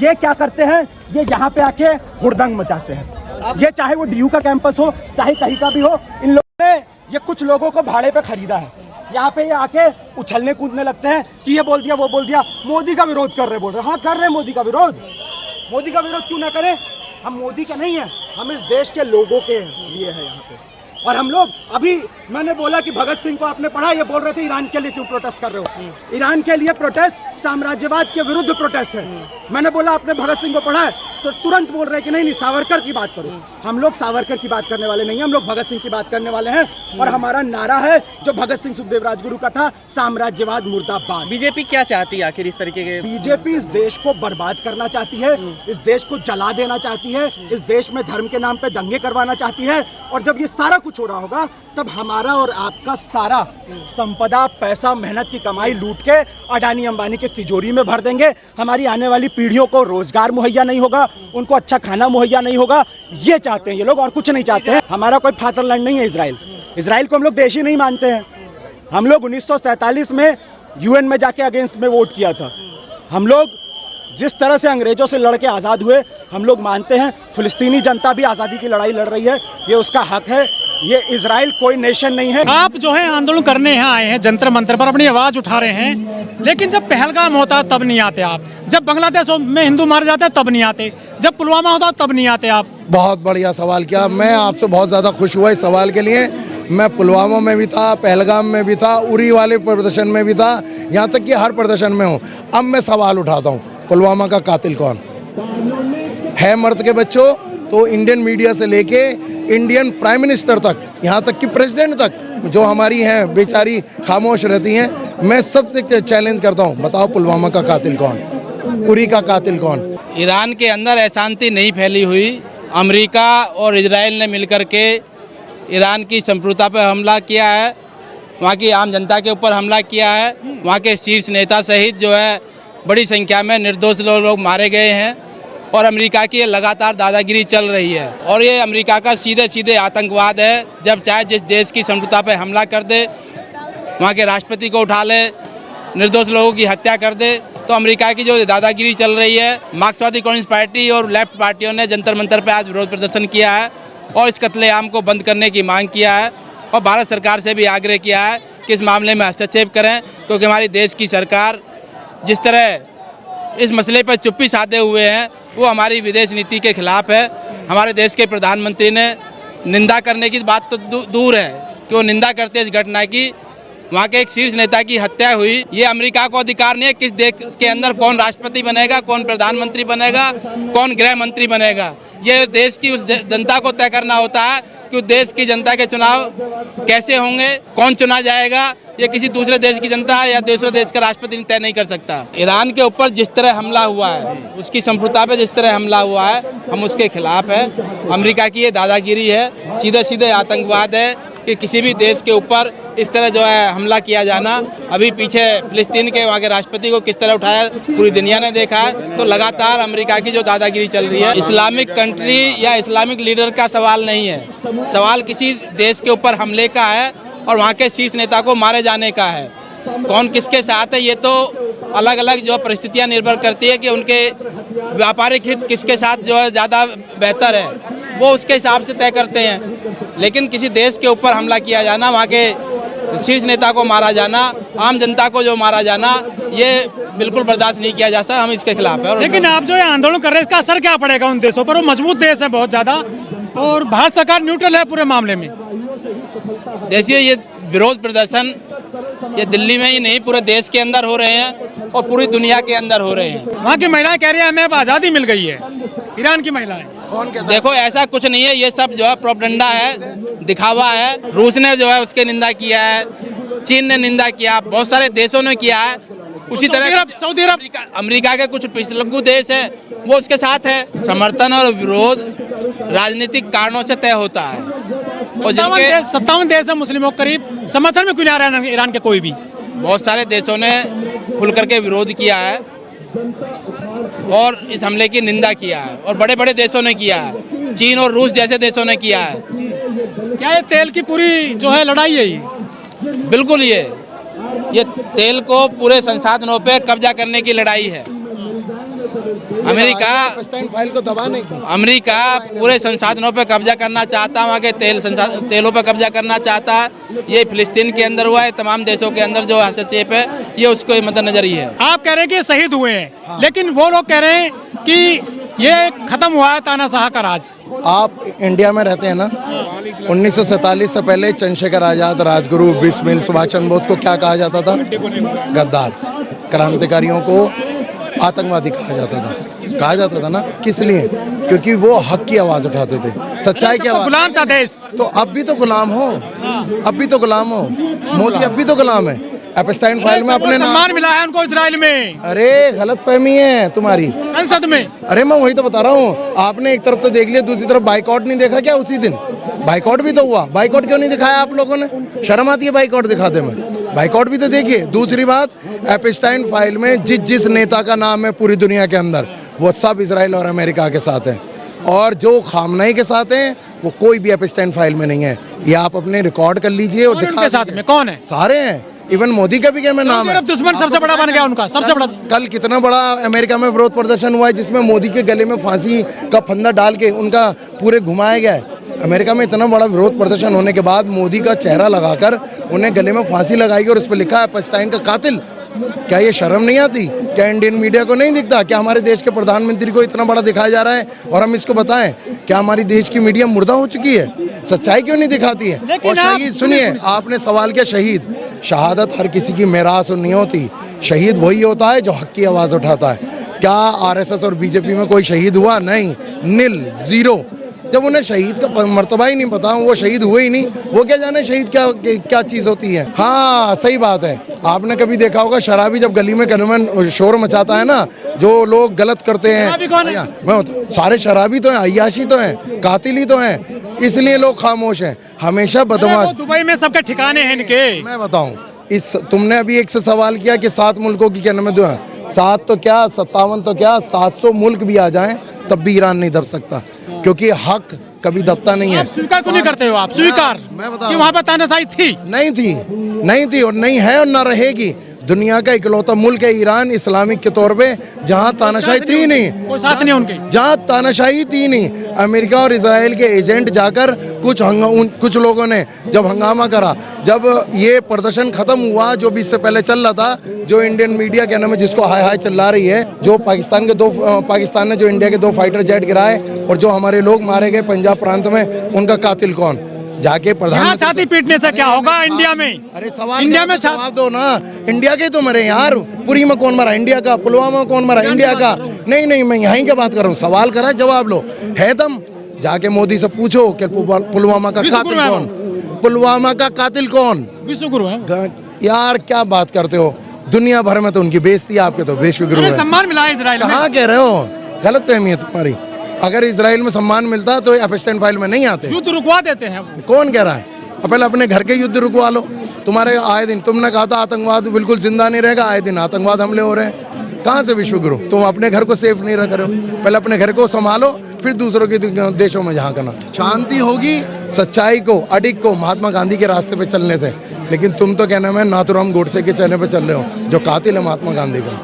ये क्या करते हैं, ये यहाँ पे आके हुड़दंग मचाते हैं। ये चाहे वो डीयू का कैंपस हो, चाहे कहीं का भी हो, इन लोगों ने ये कुछ लोगों को भाड़े पे खरीदा है। यहाँ पे ये आके उछलने कूदने लगते हैं कि ये बोल दिया, वो बोल दिया, मोदी का विरोध कर रहे, बोल रहे। हाँ कर रहे मोदी का विरोध। मोदी का विरोध क्यों ना करें? हम मोदी के नहीं है, हम इस देश के लोगों के लिए है यहाँ पे। और हम लोग अभी, मैंने बोला कि भगत सिंह को आपने पढ़ा, ये बोल रहे थे ईरान के लिए क्यों प्रोटेस्ट कर रहे हो? ईरान के लिए प्रोटेस्ट साम्राज्यवाद के विरुद्ध प्रोटेस्ट है। मैंने बोला आपने भगत सिंह को पढ़ा है, तो तुरंत बोल रहे हैं कि नहीं सावरकर की बात करो। हम लोग सावरकर की बात करने वाले नहीं हैं, हम लोग भगत सिंह की बात करने वाले हैं। और हमारा नारा है जो भगत सिंह सुखदेव राजगुरु का था, साम्राज्यवाद मुर्दाबाद। बीजेपी क्या चाहती है आखिर इस तरीके के? बीजेपी इस देश को बर्बाद करना चाहती है, इस देश को जला देना चाहती है, इस देश में धर्म के नाम पे दंगे करवाना चाहती है। और जब ये सारा कुछ हो रहा होगा, तब हमारा और आपका सारा संपदा, पैसा, मेहनत की कमाई लूट के अडानी अंबानी के तिजोरी में भर देंगे। हमारी आने वाली पीढ़ियों को रोजगार मुहैया नहीं होगा, उनको अच्छा खाना मुहैया नहीं होगा। ये चाहते हैं ये लोग, और कुछ नहीं चाहते हैं। हमारा कोई फादरलैंड नहीं है इजराइल। इजराइल को हम लोग देश ही नहीं मानते हैं। हम लोग 1947 में यूएन में जाके अगेंस्ट में वोट किया था। हम लोग जिस तरह से अंग्रेजों से लड़ के आज़ाद हुए, हम लोग मानते हैं फिलिस्तीनी जनता भी आज़ादी की लड़ाई लड़ रही है, ये उसका हक है। ये इजराइल कोई नेशन नहीं है। आप जो है आंदोलन करने यहाँ आए हैं, जंतर मंतर पर अपनी आवाज उठा रहे हैं, लेकिन जब पहलगाम होता है तब नहीं आते आप, जब बांग्लादेश में हिंदू मारे जाते हैं तब नहीं आते, जब पुलवामा होता है तब नहीं आते आप। बहुत बढ़िया सवाल किया, मैं आपसे बहुत ज़्यादा खुश हुआ इस सवाल के लिए। मैं पुलवामा में भी था, पहलगाम में भी था, उरी वाले प्रदर्शन में भी था, यहाँ तक कि हर प्रदर्शन में हूँ। अब मैं सवाल उठाता हूँ, पुलवामा का कातिल कौन है? मर्द के बच्चों, तो इंडियन मीडिया से लेके इंडियन प्राइम मिनिस्टर तक, यहाँ तक कि प्रेसिडेंट तक, जो हमारी हैं बेचारी खामोश रहती हैं। मैं सबसे चैलेंज करता हूँ, बताओ पुलवामा का कातिल कौन, उरी का कातिल कौन? ईरान के अंदर अशांति नहीं फैली हुई। अमेरिका और इजराइल ने मिलकर के ईरान की संप्रभुता पर हमला किया है, वहाँ की आम जनता के ऊपर हमला किया है। वहाँ के शीर्ष नेता सहित जो है बड़ी संख्या में निर्दोष लोग मारे गए हैं। और अमेरिका की लगातार दादागिरी चल रही है, और ये अमेरिका का सीधे सीधे आतंकवाद है। जब चाहे जिस देश की संप्रभुता पर हमला कर दे, वहाँ के राष्ट्रपति को उठा ले, निर्दोष लोगों की हत्या कर दे, तो अमेरिका की जो दादागिरी चल रही है। मार्क्सवादी कम्युनिस्ट पार्टी और लेफ्ट पार्टियों ने जंतर मंतर पर आज विरोध प्रदर्शन किया है और इस कत्लेआम को बंद करने की मांग किया है। और भारत सरकार से भी आग्रह किया है कि इस मामले में हस्तक्षेप करें, क्योंकि हमारी देश की सरकार जिस तरह इस मसले पर चुप्पी साधे हुए हैं, वो हमारी विदेश नीति के खिलाफ है। हमारे देश के प्रधानमंत्री ने निंदा करने की बात तो दूर है कि वो निंदा करते इस घटना की, वहाँ के एक शीर्ष नेता की हत्या हुई। ये अमेरिका को अधिकार नहीं है किस देश के अंदर कौन राष्ट्रपति बनेगा, कौन प्रधानमंत्री बनेगा, कौन गृह मंत्री बनेगा। ये देश की उस जनता को तय करना होता है कि उस देश की जनता के चुनाव कैसे होंगे, कौन चुना जाएगा, ये किसी दूसरे देश की जनता या दूसरे देश का राष्ट्रपति तय नहीं कर सकता। ईरान के ऊपर जिस तरह हमला हुआ है, उसकी संप्रभुता पे जिस तरह हमला हुआ है, हम उसके खिलाफ है। अमेरिका की ये दादागिरी है, सीधे सीधे आतंकवाद है कि किसी भी देश के ऊपर इस तरह जो है हमला किया जाना। अभी पीछे फिलिस्तीन के वहाँ के राष्ट्रपति को किस तरह उठाया पूरी दुनिया ने देखा है। तो लगातार अमेरिका की जो दादागिरी चल रही है, इस्लामिक कंट्री या इस्लामिक लीडर का सवाल नहीं है, सवाल किसी देश के ऊपर हमले का है और वहाँ के शीर्ष नेता को मारे जाने का है। कौन किसके साथ है, ये तो अलग अलग जो परिस्थितियाँ निर्भर करती है कि उनके व्यापारिक हित किसके साथ जो है ज़्यादा बेहतर है, वो उसके हिसाब से तय करते हैं। लेकिन किसी देश के ऊपर हमला किया जाना, वहाँ के शीर्ष नेता को मारा जाना, आम जनता को जो मारा जाना, ये बिल्कुल बर्दाश्त नहीं किया जा सकता। हम इसके खिलाफ है। लेकिन आप जो ये आंदोलन कर रहे हैं, इसका असर क्या पड़ेगा उन देशों पर? वो मजबूत देश है बहुत ज़्यादा, और भारत सरकार न्यूट्रल है पूरे मामले में। देखिए, ये विरोध प्रदर्शन ये दिल्ली में ही नहीं, पूरे देश के अंदर हो रहे हैं और पूरी दुनिया के अंदर हो रहे हैं। वहाँ की महिलाएं कह रही है हमें अब आज़ादी मिल गई है, ईरान की महिलाएं। देखो, ऐसा कुछ नहीं है, ये सब जो है प्रोपेगेंडा है, दिखावा है। रूस ने जो है उसकी निंदा किया है, चीन ने निंदा किया, बहुत सारे देशों ने किया है। उसी तरह सऊदी अरब, अमेरिका के कुछ पिछलग्गू देश है, वो उसके साथ है। समर्थन और विरोध राजनीतिक कारणों से तय होता है। और 57 देश है मुस्लिमों करीब, समर्थन में क्यों नहीं आ रहा है ईरान के? कोई भी बहुत सारे देशों ने खुल करके विरोध किया है और इस हमले की निंदा किया है, और बड़े बड़े देशों ने किया है, चीन और रूस जैसे देशों ने किया है। क्या ये तेल की पूरी जो है लड़ाई है ये? बिल्कुल, ये तेल को पूरे संसाधनों पे कब्जा करने की लड़ाई है। अमेरिका एपस्टाइन फाइल को दबाने की। अमेरिका पूरे संसाधनों पर कब्जा करना चाहता है, वहाँ के तेलों पर कब्जा करना चाहता है। ये फिलिस्तीन के अंदर हुआ है, तमाम देशों के अंदर जो हस्तक्षेप है ये उसको मद्देनजर ही है। आप कह रहे हैं कि ये शहीद हुए हैं, लेकिन वो लोग कह रहे हैं कि ये खत्म हुआ है तानाशाह का राज। आप इंडिया में रहते हैं ना, 1947 से पहले चंद्रशेखर आजाद, राजगुरु, बिस्मिल, सुभाष चंद्र बोस को क्या कहा जाता था? गद्दार। क्रांतिकारियों को आतंकवादी कहा जाता था ना। किस लिए? क्योंकि वो हक की आवाज उठाते थे, सच्चाई की आवाज। गुलाम था देश। तो अब भी तो गुलाम हो, अब भी तो गुलाम हो। मोदी अब भी तो गुलाम है। एपस्टाइन फाइल में अपने सम्मान मिला है उनको इजराइल में। अरे गलतफहमी है तुम्हारी, संसद में। अरे मैं वही तो बता रहा हूँ। आपने एक तरफ तो देख लिया, दूसरी तरफ बाइकआउट नहीं देखा क्या? उसी दिन बाइकआउट भी तो हुआ। बाइकआउट क्यों नहीं दिखाया आप लोगों ने? शर्म आती है बाइकआउट दिखाते में? बाइकआउट भी तो देखिए। दूसरी बात, एपस्टाइन फाइल में जिस नेता का नाम है पूरी दुनिया के अंदर, वो सब इजराइल और अमेरिका के साथ हैं, और जो खामनेई के साथ हैं वो कोई भी एपस्टाइन फाइल में नहीं है। ये आप अपने रिकॉर्ड कर लीजिए और दिखा। साथ में कौन है? सारे हैं, इवन मोदी का भी क्या मैं नाम है। दुश्मन सबसे बड़ा बन गया उनका, सबसे बड़ा। कल कितना बड़ा अमेरिका में विरोध प्रदर्शन हुआ है, जिसमें मोदी के गले में फांसी का फंदा डाल के उनका पूरे घुमाया गया है। अमेरिका में इतना बड़ा विरोध प्रदर्शन होने के बाद मोदी का चेहरा लगाकर उन्हें गले में फांसी लगाई और उस पर लिखा है एपस्टाइन का कातिल। क्या ये शर्म नहीं आती? क्या इंडियन मीडिया को नहीं दिखता? क्या हमारे देश के प्रधानमंत्री को इतना बड़ा दिखाया जा रहा है और हम इसको बताएं? क्या हमारी देश की मीडिया मुर्दा हो चुकी है? सच्चाई क्यों नहीं दिखाती है? और शहीद, सुनिए, आपने सवाल किया शहीद। शहादत हर किसी की मेरास नहीं होती। शहीद वही होता है जो हक की आवाज़ उठाता है। क्या आरएसएस और बीजेपी में कोई शहीद हुआ? नहीं, नील, जीरो। जब उन्हें शहीद का मर्तबा ही नहीं पता, वो शहीद हुए ही नहीं, वो क्या जाने शहीद क्या चीज़ होती है। हाँ सही बात है। आपने कभी देखा होगा शराबी जब गली में शोर मचाता है ना, जो लोग गलत करते हैं, मैं सारे शराबी तो हैं, अय्याशी तो हैं, कातिल ही तो हैं, इसलिए लोग खामोश हैं। हमेशा बदमाश। दुबई में सबके ठिकाने हैं इनके। मैं बताऊं, इस तुमने अभी एक से सवाल किया कि 7 मुल्कों की क्या नमद है। 7 तो क्या, 57 तो क्या, 700 मुल्क भी आ जाएं तब भी ईरान नहीं दब सकता, क्योंकि हक कभी दबता नहीं है। स्वीकार क्यों नहीं करते हो आप? स्वीकार मैं बता कि वहाँ पर तानाशाही थी? नहीं थी और नहीं है और ना रहेगी। दुनिया का इकलौता मुल्क है ईरान, इस्लामिक के तौर पे, जहाँ तानाशाही थी नहीं, कोई साथ नहीं उनके, जहाँ तानाशाही थी नहीं। अमेरिका और इजराइल के एजेंट जाकर कुछ लोगों ने जब हंगामा करा, जब ये प्रदर्शन खत्म हुआ जो भी इससे पहले चल रहा था, जो इंडियन मीडिया के नाम जिसको हाय हाय चिल्ला रही है, जो पाकिस्तान ने जो इंडिया के 2 फाइटर जेट गिराए और जो हमारे लोग मारे गए पंजाब प्रांत में, उनका कातिल कौन? जाके प्रधानमंत्री छाती पीटने से क्या होगा इंडिया में? अरे सवाल इंडिया में जवाब दो ना। इंडिया के तो मरे यार, पुरी में कौन मरा? इंडिया का। पुलवामा में कौन मरा? इंडिया का। नहीं, मैं यहीं की बात कर रहा हूँ। सवाल करा, जवाब लो। है दम, जाके मोदी से पूछो कि पुलवामा का कातिल कौन? पुलवामा का कातिल कौन? विश्वगुरु है यार। क्या बात करते हो? दुनिया भर में तो उनकी बेइज्जती, आपके तो विश्वगुरु है। सम्मान मिला है इजराइल में। कहाँ कह रहे हो? गलत फहमी है तुम्हारी। अगर इजराइल में सम्मान मिलता तो एपस्टाइन फाइल में नहीं आते। युद्ध रुकवा देते हैं। कौन कह रहा है? पहले अपने घर के युद्ध रुकवा लो। तुम्हारे आए दिन तुमने कहा था आतंकवाद बिल्कुल जिंदा नहीं रहेगा, आए दिन आतंकवाद हमले हो रहे हैं। कहाँ से विश्वगुरु? तुम अपने घर को सेफ नहीं रख रहे हो। पहले अपने घर को संभालो, फिर दूसरों के देशों में जहाँ करना। शांति होगी सच्चाई को, अडिग को, महात्मा गांधी के रास्ते पे चलने से। लेकिन तुम तो कहना मैं नाथुराम गोडसे के चलने पे चल रहे हो, जो कातिल है महात्मा गांधी का।